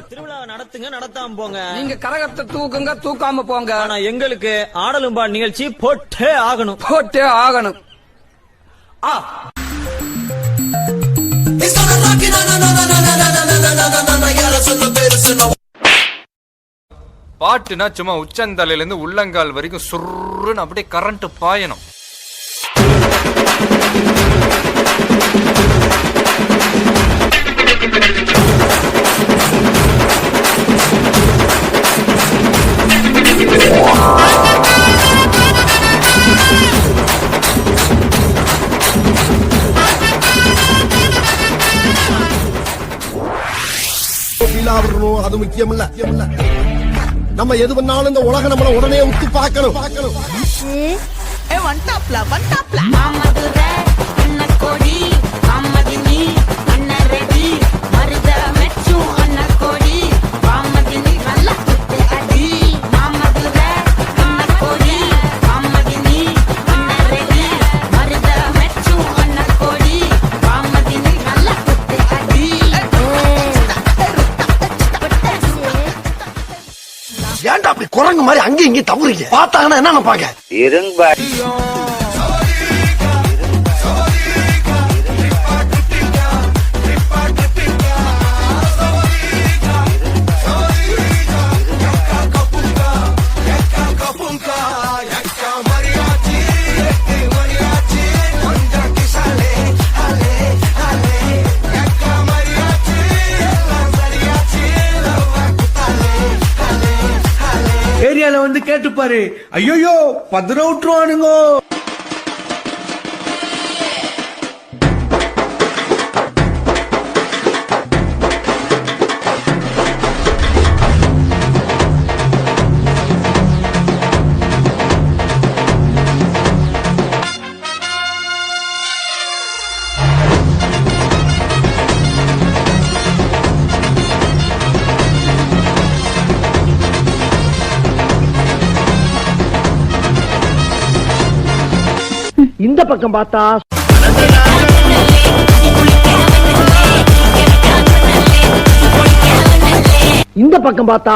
திருவிழாவை நடத்துங்க, நடத்தாம போங்க. நீங்க கரகத்தை தூக்குங்க, தூக்காம போங்க. ஆனா எங்களுக்கு ஆடலும்பா நிகழ்ச்சி போட்டே ஆகணும், போட்டே ஆகணும். பாட்டுனா சும்மா உச்சந்தலையில இருந்து உள்ளங்கால் வரைக்கும் சுருன்னு அப்படியே கரண்ட் பாயணும். அது முக்கியம் இல்ல. நம்ம எது பண்ணாலும் இந்த உலகம் நம்மள உடனே உத்து பார்க்கணும். ஏன்டா அப்படி குரங்கு மாதிரி அங்கேயும் இங்கேயும் தவறீங்க? பார்த்தாங்கன்னா என்ன நினைப்பாங்க? ஏரியால வந்து கேட்டுப்பாரு. ஐயோ பத்திர விட்டுருவானுங்க. இந்த பக்கம் பார்த்தா இந்த பக்கம் பார்த்தா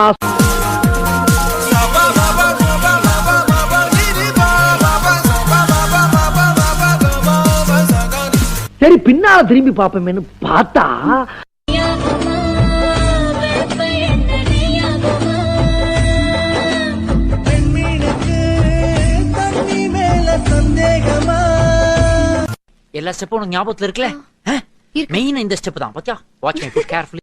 சரி பின்னால திரும்பி பாப்போமேன்னு பார்த்தா எல்லா ஸ்டெப்பும் உனக்கு ஞாபகத்துல இருக்குல்ல? மெயின் இந்த ஸ்டெப் தான். பாத்தியா? Watch me carefully.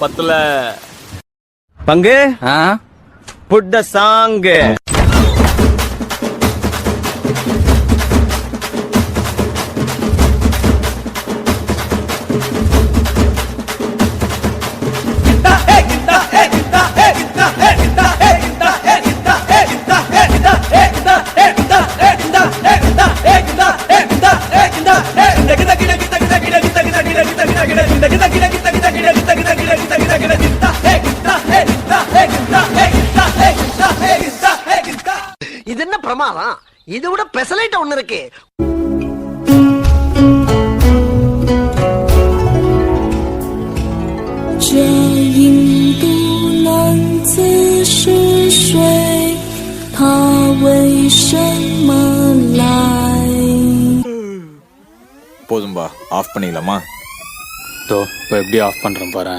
பத்துல பங்கு புட் த சாங். இது என்ன பிரமாதம்? இதை விட பெசலைட் ஒண்ணு இருக்கு. போதும்பா, ஆஃப் பண்ணிடலாமா? இப்போ எப்படி ஆஃப் பண்றேன் பாரு.